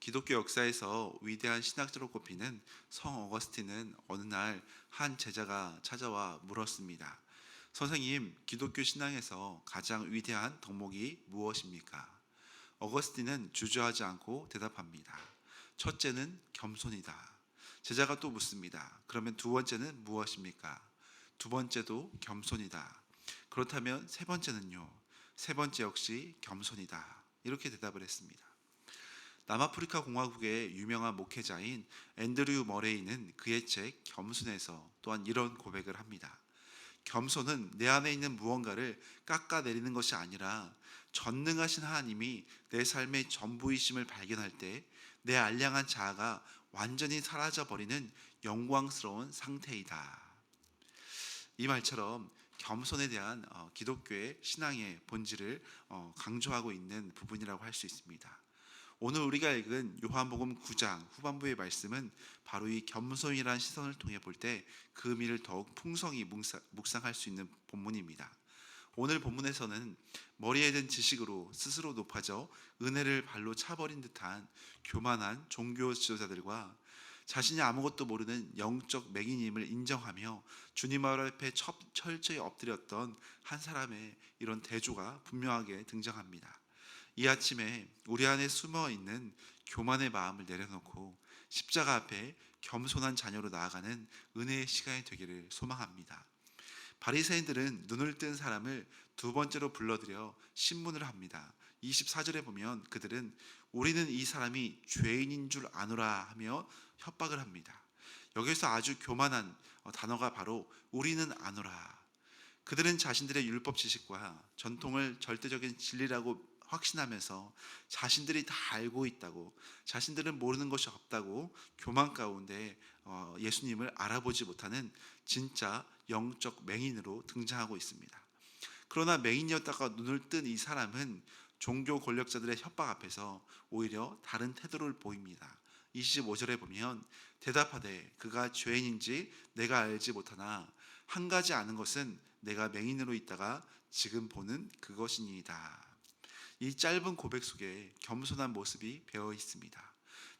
기독교 역사에서 위대한 신학자로 꼽히는 성 어거스틴은 어느 날 한 제자가 찾아와 물었습니다. 선생님, 기독교 신앙에서 가장 위대한 덕목이 무엇입니까? 어거스틴은 주저하지 않고 대답합니다. 첫째는 겸손이다. 제자가 또 묻습니다. 그러면 두 번째는 무엇입니까? 두 번째도 겸손이다. 그렇다면 세 번째는요? 세 번째 역시 겸손이다. 이렇게 대답을 했습니다. 남아프리카 공화국의 유명한 목회자인 앤드류 머레이는 그의 책 겸손에서 또한 이런 고백을 합니다. 겸손은 내 안에 있는 무언가를 깎아내리는 것이 아니라 전능하신 하나님이 내 삶의 전부이심을 발견할 때 내 알량한 자아가 완전히 사라져버리는 영광스러운 상태이다. 이 말처럼 겸손에 대한 기독교의 신앙의 본질을 강조하고 있는 부분이라고 할 수 있습니다. 오늘 우리가 읽은 요한복음 9장 후반부의 말씀은 바로 이 겸손이라는 시선을 통해 볼 때 그 의미를 더욱 풍성히 묵상할 수 있는 본문입니다. 오늘 본문에서는 머리에 든 지식으로 스스로 높아져 은혜를 발로 차버린 듯한 교만한 종교 지도자들과 자신이 아무것도 모르는 영적 맹인임을 인정하며 주님 앞에 철저히 엎드렸던 한 사람의 이런 대조가 분명하게 등장합니다. 이 아침에 우리 안에 숨어있는 교만의 마음을 내려놓고 십자가 앞에 겸손한 자녀로 나아가는 은혜의 시간이 되기를 소망합니다. 바리새인들은 눈을 뜬 사람을 두 번째로 불러들여 신문을 합니다. 24절에 보면 그들은 우리는 이 사람이 죄인인 줄 아노라 하며 협박을 합니다. 여기서 아주 교만한 단어가 바로 우리는 아노라. 그들은 자신들의 율법 지식과 전통을 절대적인 진리라고 확신하면서 자신들이 다 알고 있다고, 자신들은 모르는 것이 없다고 교만 가운데 예수님을 알아보지 못하는 진짜 영적 맹인으로 등장하고 있습니다. 그러나 맹인이었다가 눈을 뜬 이 사람은 종교 권력자들의 협박 앞에서 오히려 다른 태도를 보입니다. 25절에 보면 대답하되 그가 죄인인지 내가 알지 못하나 한 가지 아는 것은 내가 맹인으로 있다가 지금 보는 그것이니이다. 이 짧은 고백 속에 겸손한 모습이 배어 있습니다.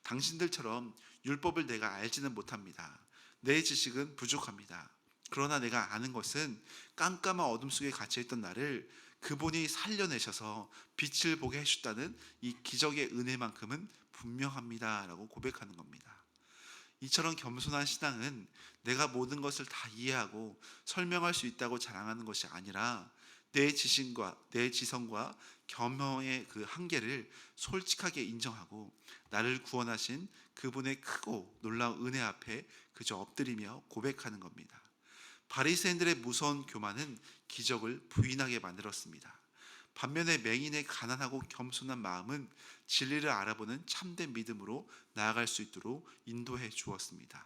당신들처럼 율법을 내가 알지는 못합니다. 내 지식은 부족합니다. 그러나 내가 아는 것은 깜깜한 어둠 속에 갇혀있던 나를 그분이 살려내셔서 빛을 보게 해주셨다는 이 기적의 은혜만큼은 분명합니다 라고 고백하는 겁니다. 이처럼 겸손한 신앙은 내가 모든 것을 다 이해하고 설명할 수 있다고 자랑하는 것이 아니라 내 지성과 겸허의 그 한계를 솔직하게 인정하고 나를 구원하신 그분의 크고 놀라운 은혜 앞에 그저 엎드리며 고백하는 겁니다. 바리새인들의 무서운 교만은 기적을 부인하게 만들었습니다. 반면에 맹인의 가난하고 겸손한 마음은 진리를 알아보는 참된 믿음으로 나아갈 수 있도록 인도해 주었습니다.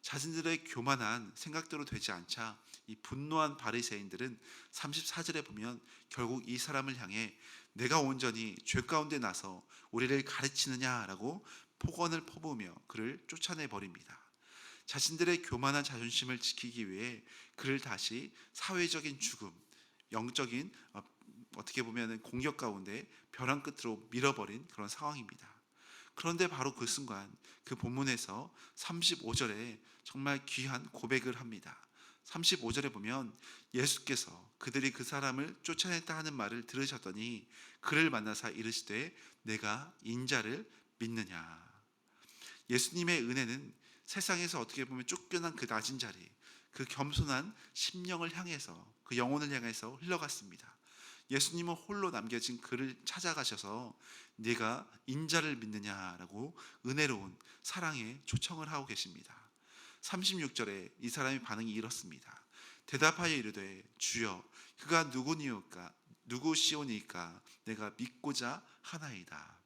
자신들의 교만한 생각대로 되지 않자 이 분노한 바리새인들은 34절에 보면 결국 이 사람을 향해 내가 온전히 죄 가운데 나서 우리를 가르치느냐라고 폭언을 퍼부으며 그를 쫓아내 버립니다. 자신들의 교만한 자존심을 지키기 위해 그를 다시 사회적인 죽음, 영적인 어떻게 보면 공격 가운데 벼랑 끝으로 밀어버린 그런 상황입니다. 그런데 바로 그 순간 그 본문에서 35절에 정말 귀한 고백을 합니다. 35절에 보면 예수께서 그들이 그 사람을 쫓아냈다 하는 말을 들으셨더니 그를 만나사 이르시되 내가 인자를 믿느냐. 예수님의 은혜는 세상에서 어떻게 보면 쫓겨난 그 낮은 자리, 그 겸손한 심령을 향해서, 그 영혼을 향해서 흘러갔습니다. 예수님은 홀로 남겨진 그를 찾아가셔서 네가 인자를 믿느냐라고 은혜로운 사랑의 초청을 하고 계십니다. 36절에 이 사람의 반응이 이렇습니다. 대답하여 이르되 주여 그가 누구시오니까 내가 믿고자 하나이다.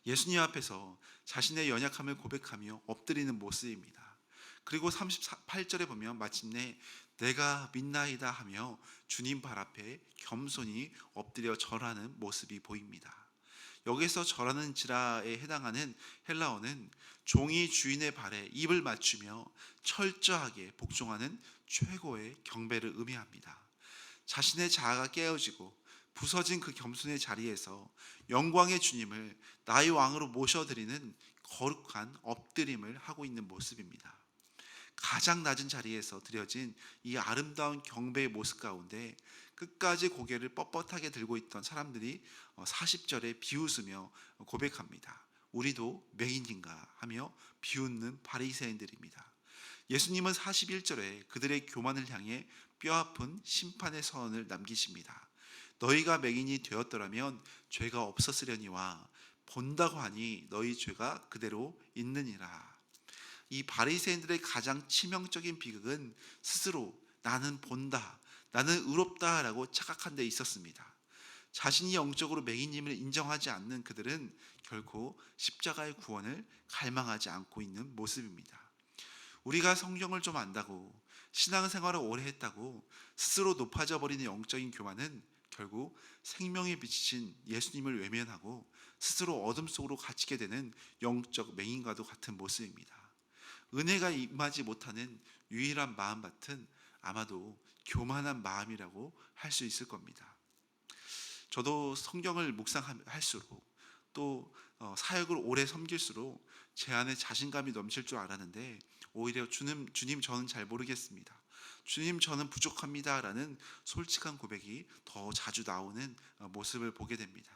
예수님 앞에서 자신의 연약함을 고백하며 엎드리는 모습입니다. 그리고 38절에 보면 마침내 내가 믿나이다 하며 주님 발 앞에 겸손히 엎드려 절하는 모습이 보입니다. 여기서 절하는 지라에 해당하는 헬라어는 종이 주인의 발에 입을 맞추며 철저하게 복종하는 최고의 경배를 의미합니다. 자신의 자아가 깨어지고 부서진 그 겸손의 자리에서 영광의 주님을 나의 왕으로 모셔드리는 거룩한 엎드림을 하고 있는 모습입니다. 가장 낮은 자리에서 드려진 이 아름다운 경배의 모습 가운데 끝까지 고개를 뻣뻣하게 들고 있던 사람들이 40절에 비웃으며 고백합니다. 우리도 맹인인가 하며 비웃는 바리새인들입니다. 예수님은 41절에 그들의 교만을 향해 뼈아픈 심판의 선언을 남기십니다. 너희가 맹인이 되었더라면 죄가 없었으려니와 본다고 하니 너희 죄가 그대로 있느니라. 이 바리새인들의 가장 치명적인 비극은 스스로 나는 본다, 나는 의롭다라고 착각한 데 있었습니다. 자신이 영적으로 맹인임을 인정하지 않는 그들은 결코 십자가의 구원을 갈망하지 않고 있는 모습입니다. 우리가 성경을 좀 안다고, 신앙생활을 오래 했다고 스스로 높아져 버리는 영적인 교만은 결국 생명의 빛이신 예수님을 외면하고 스스로 어둠 속으로 갇히게 되는 영적 맹인과도 같은 모습입니다. 은혜가 임하지 못하는 유일한 마음밭은 아마도 교만한 마음이라고 할 수 있을 겁니다. 저도 성경을 묵상할수록 또 사역을 오래 섬길수록 제 안에 자신감이 넘칠 줄 알았는데 오히려 주님 저는 잘 모르겠습니다. 주님 저는 부족합니다 라는 솔직한 고백이 더 자주 나오는 모습을 보게 됩니다.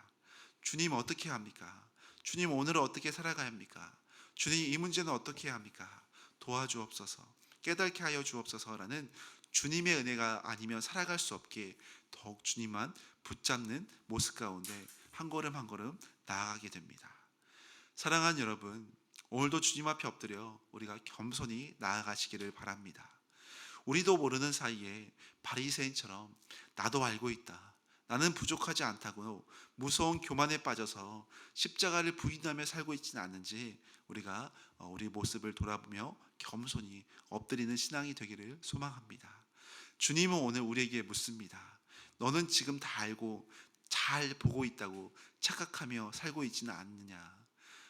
주님 어떻게 합니까? 주님 오늘은 어떻게 살아가야 합니까? 주님 이 문제는 어떻게 해야 합니까? 도와주옵소서, 깨닫게 하여 주옵소서라는 주님의 은혜가 아니면 살아갈 수 없게 더욱 주님만 붙잡는 모습 가운데 한 걸음 한 걸음 나아가게 됩니다. 사랑하는 여러분, 오늘도 주님 앞에 엎드려 우리가 겸손히 나아가시기를 바랍니다. 우리도 모르는 사이에 바리새인처럼 나도 알고 있다, 나는 부족하지 않다고 무서운 교만에 빠져서 십자가를 부인하며 살고 있지는 않는지 우리가 우리 모습을 돌아보며 겸손히 엎드리는 신앙이 되기를 소망합니다. 주님은 오늘 우리에게 묻습니다. 너는 지금 다 알고 잘 보고 있다고 착각하며 살고 있지는 않느냐?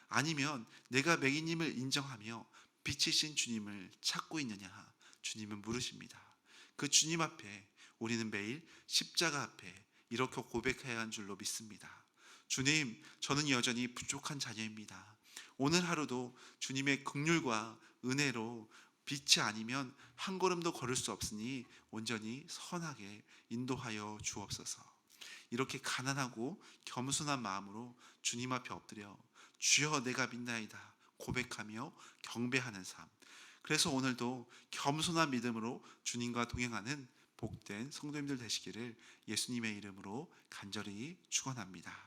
아니면 내가 맹인임을 인정하며 빛이신 주님을 찾고 있느냐? 주님은 물으십니다. 그 주님 앞에 우리는 매일 십자가 앞에 이렇게 고백해야 한 줄로 믿습니다. 주님, 저는 여전히 부족한 자녀입니다. 오늘 하루도 주님의 긍휼과 은혜로 빛이 아니면 한 걸음도 걸을 수 없으니 온전히 선하게 인도하여 주옵소서. 이렇게 가난하고 겸손한 마음으로 주님 앞에 엎드려 주여 내가 믿나이다 고백하며 경배하는 삶. 그래서 오늘도 겸손한 믿음으로 주님과 동행하는 복된 성도님들 되시기를 예수님의 이름으로 간절히 축원합니다.